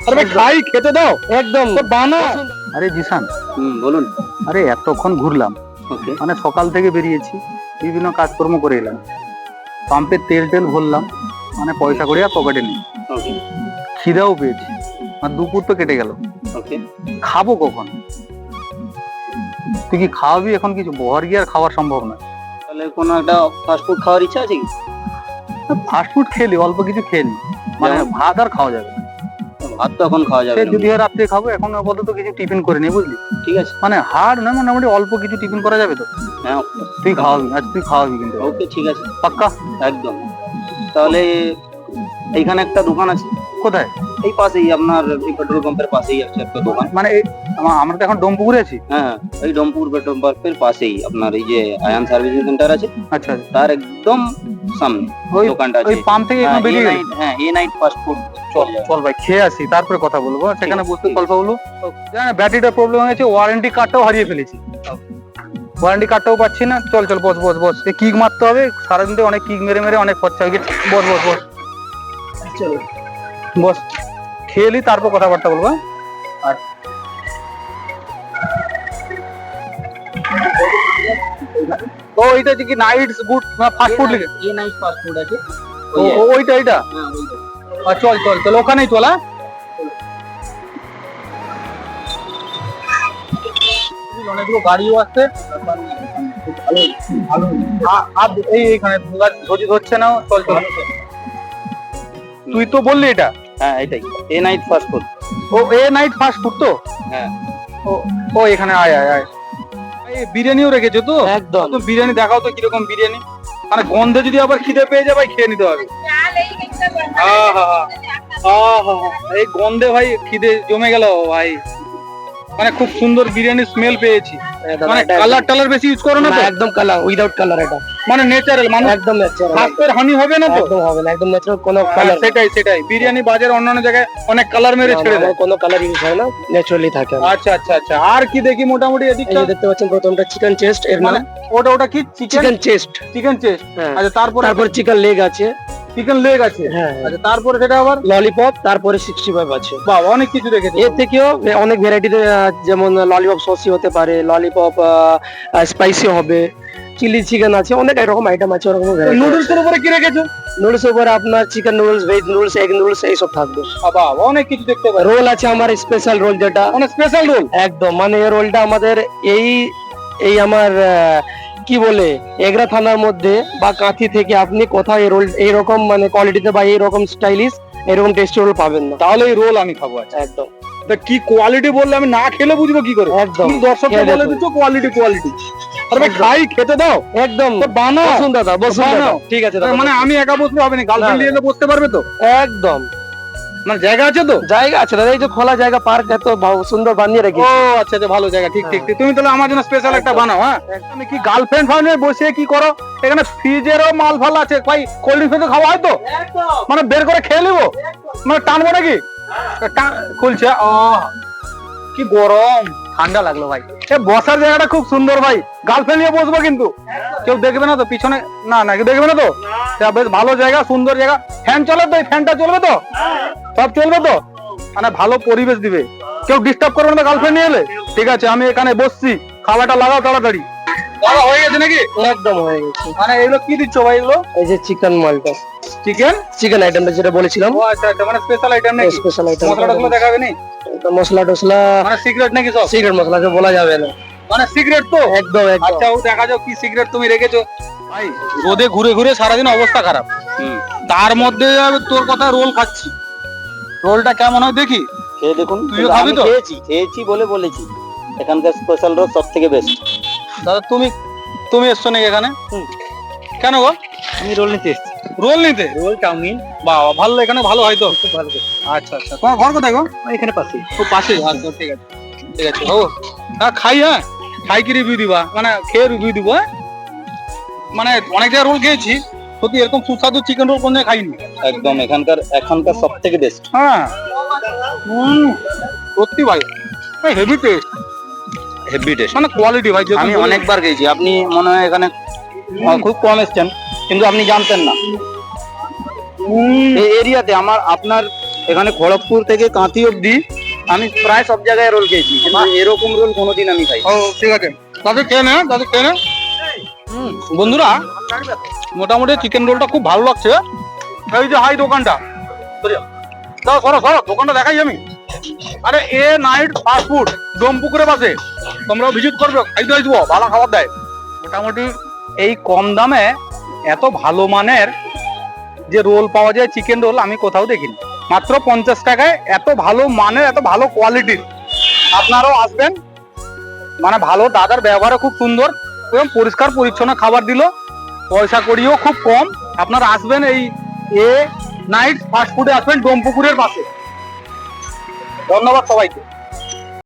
আরে ভাই খাই, খেতে দাও একদম বানা। আরে জিসান, বলুন। আরে এতক্ষণ ঘুরলাম, ওকে মানে সকাল থেকে বেরিয়েছি, বিভিন্ন কাজকর্ম করে এলাম, পাম্পের তেল টেল ভরলাম, মানে পয়সা করে আর পকেটে নেই, ওকে খিদাও পেয়েছি, আর দুপুর তো কেটে গেল, ওকে। খাবো কখন? তুই কি খাওয়াবি এখন? কিছু বহর গিয়ে আর খাওয়ার সম্ভব না। তাহলে কোনো একটা ফাস্টফুড খাওয়ার ইচ্ছা আছে কি? ফাস্ট ফুড খেলি, অল্প কিছু খেলি, মানে যেমন? ভাত আর খাওয়া যাবে না। ভাত তো এখন খাওয়া যাবে সে না। যদি হয় রাত্রে খাবো, এখন আপাতত কিছু টিফিন করে নি, বুঝলি? ঠিক আছে। মানে হাড় না, মোটামুটি অল্প কিছু টিফিন করা যাবে তো? হ্যাঁ তুই খাওয়াবি, আজ তুই খাওয়াবি কিন্তু, ওকে ঠিক আছে পাক্কা? একদম। তাহলে এইখানে একটা দোকান আছে, কোথায়? এই পাশেই আপনার এই পেট্রোল পাম্পের পাশেই আছে একটা দোকান। মানে আমরা তো এখন ডোমপুকুরে আছি। হ্যাঁ এই ডোমপুর পেট্রোল পাম্পের পাশেই আপনার এই যে আয়ান সার্ভিসিং সেন্টার আছে, আচ্ছা আচ্ছা। তার একদম সামনে ওই দোকানটা আছে। ওই পাম্প থেকে এখন বেরিয়ে গেলি? হ্যাঁ এ নাইট ফাস্ট ফুড। চল চল ভাই, খেয়ে আসি, তারপরে কথা বলবো। সেখানে বসতে গল্প বলবো। ব্যাটারিটা প্রবলেম হয়েছে, ওয়ারেন্টি কার্ডটাও হারিয়ে ফেলেছি, ওয়ারেন্টি কার্ডটাও পাচ্ছি না। চল চল, বস বস বস, কিক মারতে হবে, সারাদিন তো অনেক কিক মেরে মেরে অনেক খরচা হয়ে গেছে। বস বস বস, চলো বস, খেয়ে নি, তারপর কথাবার্তা বলবো। আর ও এইটা কি নাইটস গুড ফাস্ট ফুড লিখে? এ নাইট ফাস্ট ফুড আছে। ওইটা এইটা? হ্যাঁ ওইটা। চল চল চল, ওখানেই চল। হ্যাঁ অনেকগুলো গাড়িও আসছে, এইখানে ধরি ধরছে না। চল চল, তুই তো বললি এটা? হ্যাঁ এটাই এ নাইট ফাস্ট ফুড। ও এ নাইট ফাস্ট ফুড তো? হ্যাঁ ও ও এখানে আয় আয় আয়। এই বিরিয়ানিও রেখেছো তো? একদম। তো বিরিয়ানি দেখাও তো, কিরকম বিরিয়ানি? মানে গন্ধে যদি আবার খিদে পেয়ে যায় ভাই, খেয়ে নিতে হবে। এই গন্ধে ভাই খিদে জমে গেল ভাই। মানে খুব সুন্দর বিরিয়ানি স্মেল পেয়েছি। মানে কালার টালার বেশি ইউজ করো না তো? একদম কালার উইদাউট কালার এটা। মানে ন্যাচারাল, মানে একদম ন্যাচারাল, স্বাস্থ্যের হানি হবে না তো? একদম হবে না, একদম ন্যাচারাল। কোনো হ্যাঁ, কালার সেটাই সেটাই। বিরিয়ানি বাজারে অন্যান্য জায়গায় অনেক কালার মেরে ছেড়ে দেয়। কোনো কালার ইউজ হয় না, ন্যাচারালি থাকে। আচ্ছা আচ্ছা আচ্ছা। আর কি দেখি মোটামুটি এই এদিকটা? যে দেখতে পাচ্ছেন প্রথমটা চিকেন চেস্ট, এর মানে মানে ওটা কি chicken? Chicken chest. Chicken chest. হ্যাঁ। আচ্ছা, তারপরে তারপর চিকেন লেগ আছে। চিকেন লেগ আছে। হ্যাঁ আচ্ছা, তারপরে সেটা আবার ললিপপ, তারপরে 65 আছে। বাবা, অনেক কিছু রেখেছে। এর থেকেও অনেক ভ্যারাইটিতে, যেমন ললিপপ সসি হতে পারে, ললিপপ স্পাইসি হবে, চিলি চিকেন আছে, অনেক এরকম আইটেম আছে। ওরকম নুডলস এর উপরে কি রেখেছো? নুডলস উপরে আপনার chicken noodles, veg noodles, egg noodles এইসব থাকবে। বাবা, অনেক কিছু দেখতে পাই। রোল আছে আমার স্পেশাল রোল, যেটা মানে স্পেশাল রোল? একদম, মানে এই রোলটা আমাদের এই এই আমার কি বলে এগরা থানার মধ্যে বা কাঁথি থেকে আপনি কোথাও এই রোল এইরকম মানে কোয়ালিটিতে বা এইরকম স্টাইলিশ এরকম টেস্টি রোল পাবেন না। তাহলে এই রোল আমি খাবো। আচ্ছা, একদম তা কি কোয়ালিটি বললে আমি না খেলে বুঝবো কি করে? একদম। তুমি দর্শককে খেয়ে বলে দেখুন। দিচ্ছ কোয়ালিটি কোয়ালিটি। আরে ভাই খাই, খেতে দাও। একদম তো বানাও। বসুন দাদা, বসুন দাদা। বানাও। ঠিক আছে দাদা। মানে আমি একা বসলে হবে না, গার্লফ্রেন্ড না, নিয়ে এলে বসতে পারবে তো? একদম মানে জায়গা আছে তো? জায়গা আছে দাদা, এই যে খোলা জায়গা, পার্ক এত সুন্দর বানিয়ে ও রেখেছি। আচ্ছা আচ্ছা, ভালো জায়গা। ঠিক ঠিক হ্যাঁ। ঠিক। তুমি তাহলে আমার জন্য স্পেশাল একটা একদম। বানাও। হ্যাঁ, তুমি কি গার্লফ্রেন্ড ফার্মে বসে কি করো? এখানে ফ্রিজেরও মাল ফাল আছে ভাই, কোল্ড ড্রিঙ্কস খাওয়া হয় তো? মানে বের করে খেয়ে নেবো? মানে টানবো নাকি? খুলছে। ও কি গরম, ঠান্ডা লাগলো ভাই। এ বসার জায়গাটা খুব সুন্দর ভাই, গার্লফ্রেন্ড নিয়ে বসবো কিন্তু কেউ দেখবে না তো পিছনে? না না, কেউ দেখবে না তো? তা বেশ ভালো জায়গা, সুন্দর জায়গা। ফ্যান চলে তো? এই ফ্যানটা চলবে তো? সব চলবে তো? মানে ভালো পরিবেশ দিবে, কেউ ডিস্টার্ব করবে না তো গার্লফ্রেন্ড নিয়ে এলে? ঠিক আছে, আমি এখানে বসছি, খাবারটা লাগাও তাড়াতাড়ি। দাদা হয়ে গেছে নাকি? একদম হয়ে গেছে। মানে এগুলো কি দিচ্ছ ভাই? এগুলো এই যে চিকেন মালটা, চিকেন? চিকেন আইটেমটা যেটা বলেছিলাম, ও আচ্ছা আচ্ছা, মানে স্পেশাল আইটেম নাকি? Special item. মশলাটা গুলো দেখাবে নি? মশলা টসলা মানে সিক্রেট নাকি সব? সিক্রেট মশলা যে বলা যাবে না। মানে সিক্রেট তো? একদম একদম। আচ্ছা, ও দেখা যাও কি সিক্রেট তুমি রেখেছো ভাই। রোদে ঘুরে ঘুরে সারাদিন অবস্থা খারাপ, তার মধ্যে তোর কথা রোল খাচ্ছি। রোলটা কেমন হয় দেখি। খেয়ে দেখুন। তুইও খাবি তো? খেয়েছি বলে বলেছি, এখানকার স্পেশাল রোল সব থেকে বেস্ট। দাদা তুমি তুমি এসছো নাকি এখানে? কেন গো? আমি রোল নিতে এসেছি। রোল নিতে? রোল চাউমিন বাবা, ভালো, এখানে ভালো হয় তো? খুব ভালো। আচ্ছা আচ্ছা, তোমার ঘর কোথায় গো? এখানে পাশে। ও পাশে? আচ্ছা ঠিক আছে ঠিক আছে। ও হ্যাঁ, খাই। হ্যাঁ, খাই কি রিভিউ দিবা? মানে খেয়ে রিভিউ দিব। হ্যাঁ, মানে অনেক জায়গায় রোল খেয়েছি, সত্যি এরকম সুস্বাদু চিকেন রোল কোন জায়গায় খাইনি। একদম এখানকার সব থেকে বেস্ট। হ্যাঁ, সত্যি ভাই, হেভি টেস্ট, হেভি টেস্ট। মানে কোয়ালিটি ভাই। আমি অনেকবার খেয়েছি, আপনি মনে হয় এখানে খুব কম এসছেন, কিন্তু আপনি জানতেন না। এই এরিয়াতে আপনার এখানে খড়গপুর থেকে কাঁথি অব্দি আমি প্রায় সব জায়গায় রোল খেয়েছি, কিন্তু এরকম রোল কোনোদিন আমি খাই। ও ঠিক আছে, তাদের খেয়ে নে, তাদের খেয়ে নে। বন্ধুরা মোটামুটি চিকেন রোলটা খুব ভালো লাগছে। এই যে হাই দোকানটা, দাও সরো সরো, দোকানটা দেখাই আমি। আরে এ নাইট ফাস্ট ফুড, ডোমপুকুরের পাশে, তোমরাও ভিজিট করবে, খাইতে আসবো, ভালো খাবার দেয়। মোটামুটি এই কম দামে এত ভালো মানের যে রোল পাওয়া যায়, চিকেন রোল, আমি কোথাও দেখিনি। মাত্র 50 টাকায় এত ভালো মানের, এত ভালো কোয়ালিটির। আপনারাও আসবেন, মানে ভালো, দাদার ব্যবহারও খুব সুন্দর এবং পরিষ্কার পরিচ্ছন্ন খাবার দিল, পয়সা করিও খুব কম। আপনারা আসবেন এই এ নাইট ফাস্ট ফুডে, আসবেন ডোমপুকুরের পাশে। ধন্যবাদ সবাইকে।